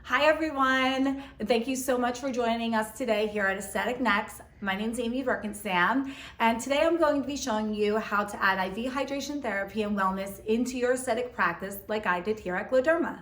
Hi everyone, and thank you so much for joining us today here at Aesthetic Next. My name is Amy Birkenstamm, and today I'm going to be showing you how to add IV hydration therapy and wellness into your aesthetic practice like I did here at Glo Derma.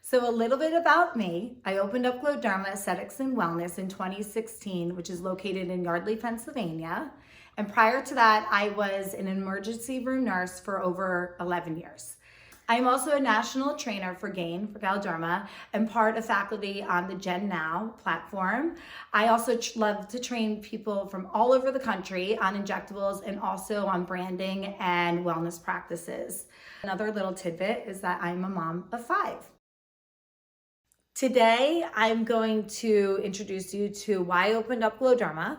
So a little bit about me. I opened up Glo Derma Aesthetics and Wellness in 2016, which is located in Yardley, Pennsylvania. And prior to that, I was an emergency room nurse for over 11 years. I'm also a national trainer for GAIN for Galderma and part of faculty on the Gen Now platform. I also love to train people from all over the country on injectables and also on branding and wellness practices. Another little tidbit is that I'm a mom of 5. Today, I'm going to introduce you to why I opened up Glo Derma,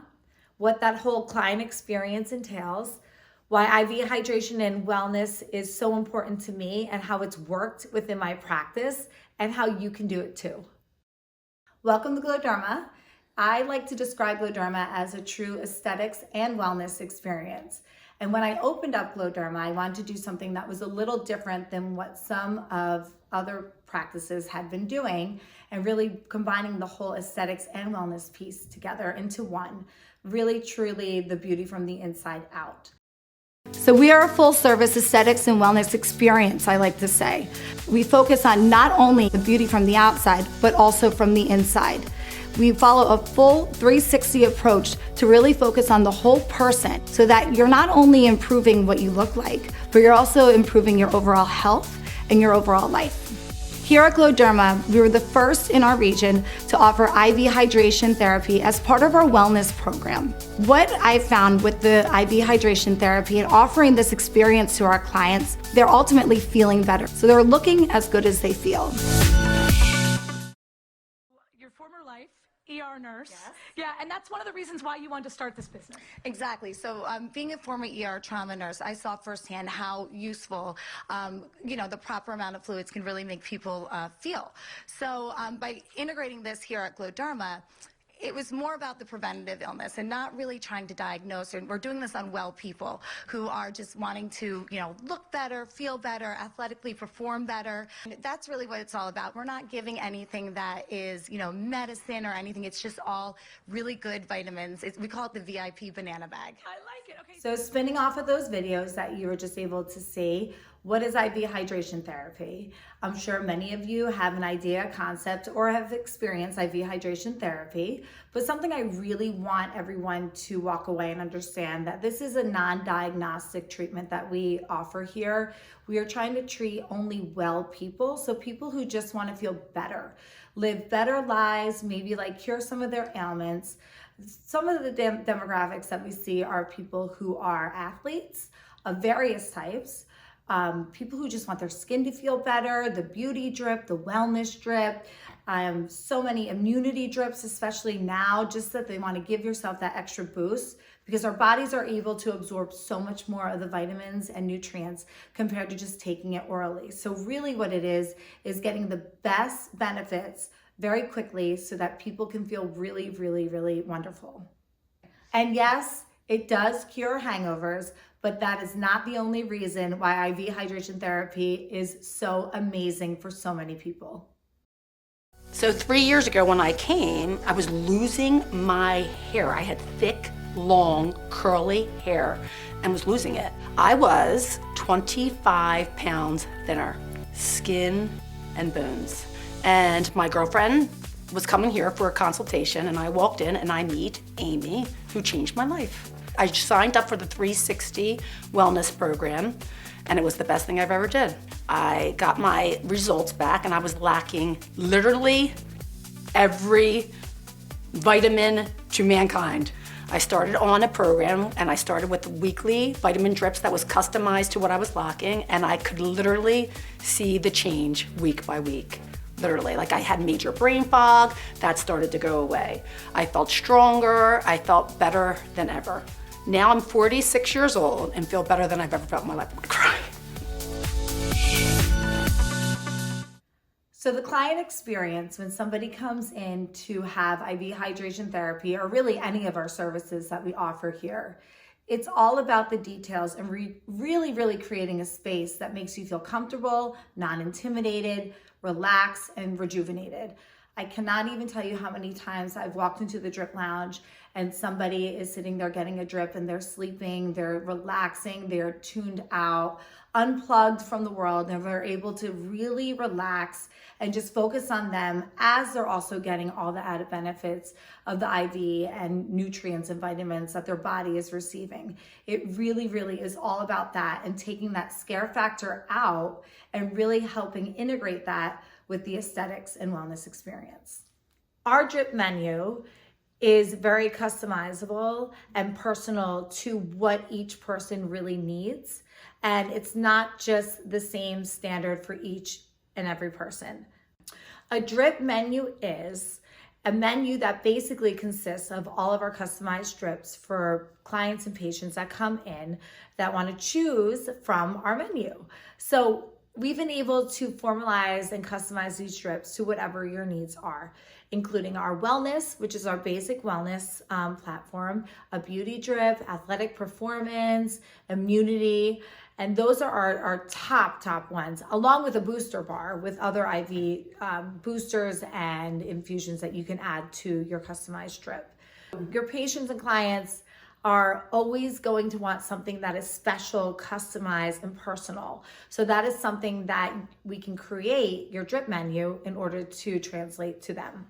what that whole client experience entails, why IV hydration and wellness is so important to me and how it's worked within my practice and how you can do it too. Welcome to Glo Derma. I like to describe Glo Derma as a true aesthetics and wellness experience. And when I opened up Glo Derma, I wanted to do something that was a little different than what some of other practices had been doing and really combining the whole aesthetics and wellness piece together into one. Really, truly the beauty from the inside out. So we are a full-service aesthetics and wellness experience, I like to say. We focus on not only the beauty from the outside, but also from the inside. We follow a full 360 approach to really focus on the whole person so that you're not only improving what you look like, but you're also improving your overall health and your overall life. Here at Glo Derma, we were the first in our region to offer IV hydration therapy as part of our wellness program. What I found with the IV hydration therapy and offering this experience to our clients, they're ultimately feeling better. So they're looking as good as they feel. Your former life, ER nurse. Yes. Yeah, and that's one of the reasons why you wanted to start this business. Exactly. So being a former ER trauma nurse, I saw firsthand how useful, the proper amount of fluids can really make people feel. So by integrating this here at Glo Derma, it was more about the preventative illness and not really trying to diagnose. And we're doing this on well people who are just wanting to, look better, feel better, athletically perform better. And that's really what it's all about. We're not giving anything that is, medicine or anything. It's just all really good vitamins. We call it the VIP banana bag. I like it. Okay. So spinning off of those videos that you were just able to see, what is IV hydration therapy? I'm sure many of you have an idea, concept, or have experienced IV hydration therapy, but something I really want everyone to walk away and understand that this is a non-diagnostic treatment that we offer here. We are trying to treat only well people, so people who just want to feel better, live better lives, maybe like cure some of their ailments. Some of the demographics that we see are people who are athletes of various types, people who just want their skin to feel better, the beauty drip, the wellness drip, so many immunity drips, especially now, just that they want to give yourself that extra boost because our bodies are able to absorb so much more of the vitamins and nutrients compared to just taking it orally. So really what it is getting the best benefits very quickly so that people can feel really, really, really wonderful. And yes, it does cure hangovers, but that is not the only reason why IV hydration therapy is so amazing for so many people. So 3 years ago when I came, I was losing my hair. I had thick, long, curly hair and was losing it. I was 25 pounds thinner, skin and bones. And my girlfriend was coming here for a consultation and I walked in and I meet Amy, who changed my life. I signed up for the 360 wellness program and it was the best thing I've ever did. I got my results back and I was lacking literally every vitamin to mankind. I started on a program and I started with weekly vitamin drips that was customized to what I was lacking, and I could literally see the change week by week. Literally, like I had major brain fog, that started to go away. I felt stronger, I felt better than ever. Now I'm 46 years old and feel better than I've ever felt in my life. I'm gonna cry. So the client experience when somebody comes in to have IV hydration therapy or really any of our services that we offer here It's all about the details and really creating a space that makes you feel comfortable, non-intimidated, relaxed, and rejuvenated. I cannot even tell you how many times I've walked into the drip lounge and somebody is sitting there getting a drip and they're sleeping, they're relaxing, they're tuned out, unplugged from the world, and they're able to really relax and just focus on them as they're also getting all the added benefits of the IV and nutrients and vitamins that their body is receiving. It really is all about that and taking that scare factor out and really helping integrate that with the aesthetics and wellness experience. Our drip menu is very customizable and personal to what each person really needs. And it's not just the same standard for each and every person. A drip menu is a menu that basically consists of all of our customized drips for clients and patients that come in that want to choose from our menu. So we've been able to formalize and customize these drips to whatever your needs are, including our wellness, which is our basic wellness platform, a beauty drip, athletic performance, immunity, and those are our top ones, along with a booster bar with other IV boosters and infusions that you can add to your customized drip. Your patients and clients are always going to want something that is special, customized, and personal. So that is something that we can create your drip menu in order to translate to them.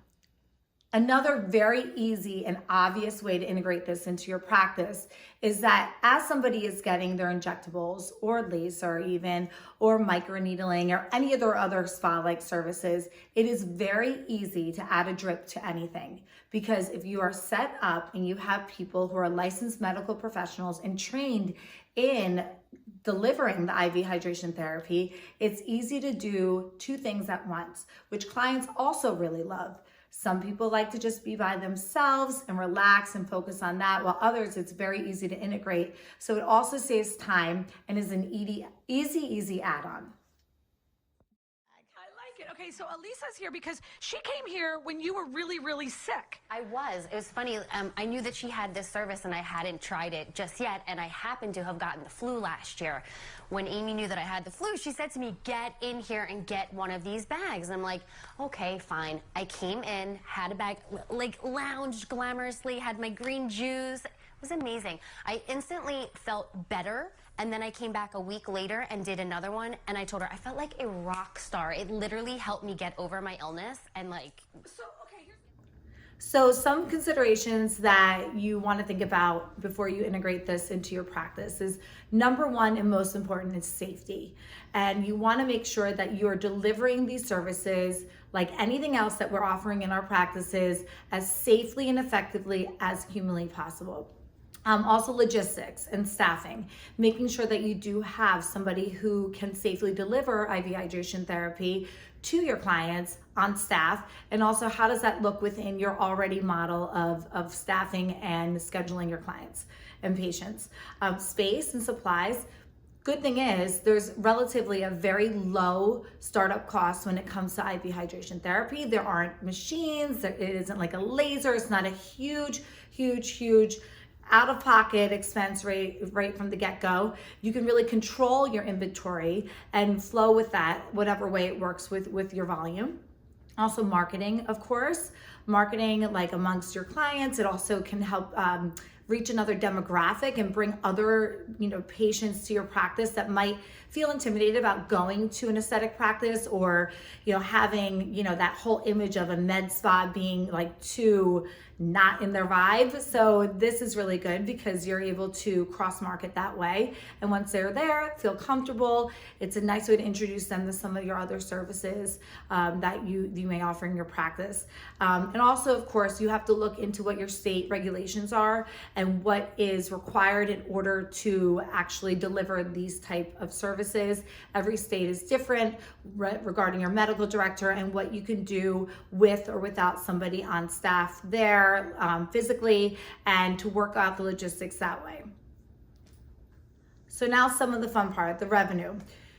Another very easy and obvious way to integrate this into your practice is that as somebody is getting their injectables or laser even, or microneedling or any of their other spa-like services, it is very easy to add a drip to anything. Because if you are set up and you have people who are licensed medical professionals and trained in delivering the IV hydration therapy, it's easy to do two things at once, which clients also really love. Some people like to just be by themselves and relax and focus on that, while others, it's very easy to integrate. So it also saves time and is an easy add-on. Okay, so Elisa's here because she came here when you were really sick. I was. It was funny. I knew that she had this service and I hadn't tried it just yet. And I happened to have gotten the flu last year. When Amy knew that I had the flu, she said to me, get in here and get one of these bags. And I'm like, okay, fine. I came in, had a bag, like lounged glamorously, had my green juice. It was amazing. I instantly felt better. And then I came back a week later and did another one, and I told her I felt like a rock star. It literally helped me get over my illness and like. So some considerations that you want to think about before you integrate this into your practice is number one and most important is safety. And you want to make sure that you're delivering these services like anything else that we're offering in our practices as safely and effectively as humanly possible. Also logistics and staffing, making sure that you do have somebody who can safely deliver IV hydration therapy to your clients on staff, and also how does that look within your already model of staffing and scheduling your clients and patients. Space and supplies. Good thing is there's relatively a very low startup cost when it comes to IV hydration therapy. There aren't machines, it isn't like a laser, it's not a huge out-of-pocket expense right from the get-go. You can really control your inventory and flow with that, whatever way it works with your volume. Also marketing, of course. Marketing like amongst your clients. It also can help reach another demographic and bring other patients to your practice that might feel intimidated about going to an aesthetic practice, or having that whole image of a med spa being like too not in their vibe. So this is really good because you're able to cross market that way, and once they're there, feel comfortable. It's a nice way to introduce them to some of your other services that you may offer in your practice. And also, of course, you have to look into what your state regulations are and what is required in order to actually deliver these type of services. Every state is different regarding your medical director and what you can do with or without somebody on staff there physically, and to work out the logistics that way. So now some of the fun part, the revenue.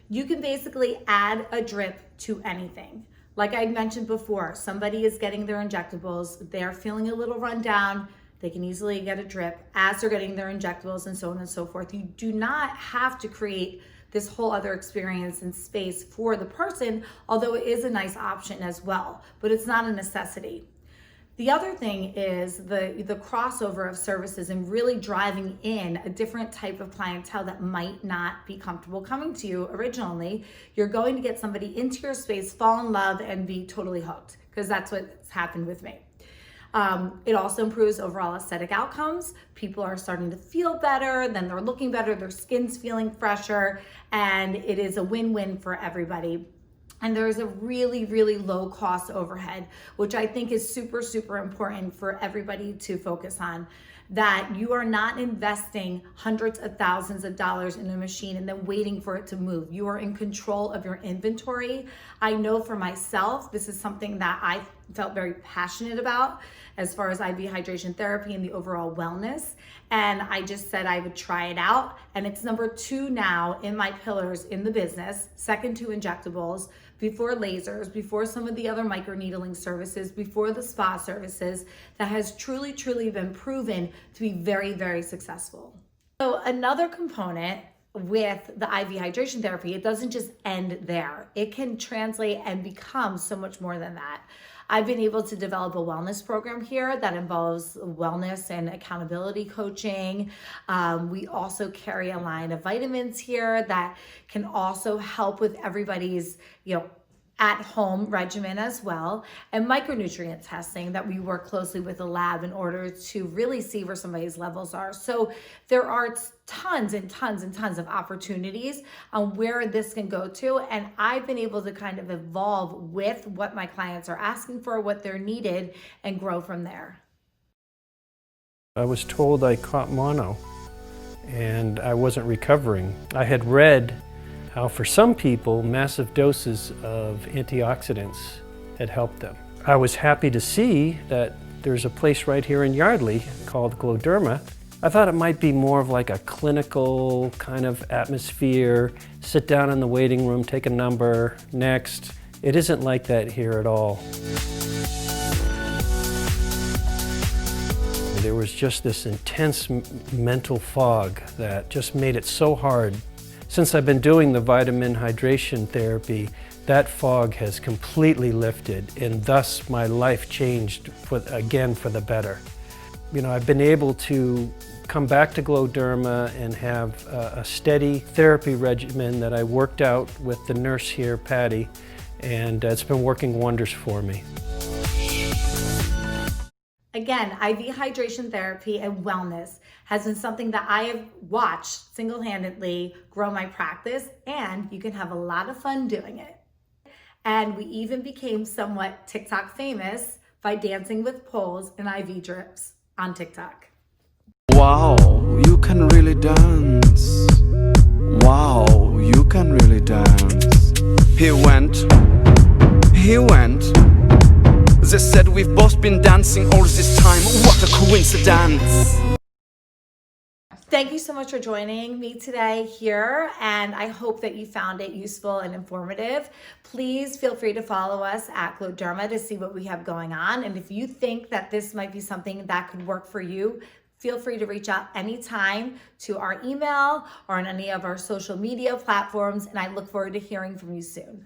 You can basically add a drip to anything. Like I mentioned before, somebody is getting their injectables, they're feeling a little run down, They can easily get a drip as they're getting their injectables and so on and so forth. You do not have to create this whole other experience and space for the person, although it is a nice option as well, but it's not a necessity. The other thing is the crossover of services and really driving in a different type of clientele that might not be comfortable coming to you originally. You're going to get somebody into your space, fall in love, and be totally hooked, because that's what's happened with me. It also improves overall aesthetic outcomes. People are starting to feel better, then they're looking better, their skin's feeling fresher, and it is a win-win for everybody. And there is a really, really low cost overhead, which I think is super, super important for everybody to focus on. That you are not investing hundreds of thousands of dollars in a machine and then waiting for it to move. You are in control of your inventory. I know for myself, this is something that I felt very passionate about as far as IV hydration therapy and the overall wellness. And I just said I would try it out. And it's number 2 now in my pillars in the business, second to injectables, before lasers, before some of the other microneedling services, before the spa services, that has truly, truly been proven to be very, very successful. So another component with the IV hydration therapy, it doesn't just end there. It can translate and become so much more than that. I've been able to develop a wellness program here that involves wellness and accountability coaching. We also carry a line of vitamins here that can also help with everybody's, at-home regimen as well, and micronutrient testing that we work closely with the lab in order to really see where somebody's levels are. So there are tons and tons and tons of opportunities on where this can go to, and I've been able to kind of evolve with what my clients are asking for, what they're needed, and grow from there. I was told I caught mono and I wasn't recovering. I had read how for some people, massive doses of antioxidants had helped them. I was happy to see that there's a place right here in Yardley called Glo Derma. I thought it might be more of like a clinical kind of atmosphere, sit down in the waiting room, take a number, next. It isn't like that here at all. There was just this intense mental fog that just made it so hard. Since I've been doing the vitamin hydration therapy, that fog has completely lifted, and thus my life changed again for the better. I've been able to come back to Glo Derma and have a steady therapy regimen that I worked out with the nurse here, Patty, and it's been working wonders for me. Again, IV hydration therapy and wellness has been something that I have watched single-handedly grow my practice, and you can have a lot of fun doing it. And we even became somewhat TikTok famous by dancing with poles and IV drips on TikTok. Wow, you can really dance. Wow, you can really dance. He went. They said we've both been dancing all this time. What a coincidence. Thank you so much for joining me today here, and I hope that you found it useful and informative. Please feel free to follow us at Glo Derma to see what we have going on. And if you think that this might be something that could work for you, feel free to reach out anytime to our email or on any of our social media platforms, and I look forward to hearing from you soon.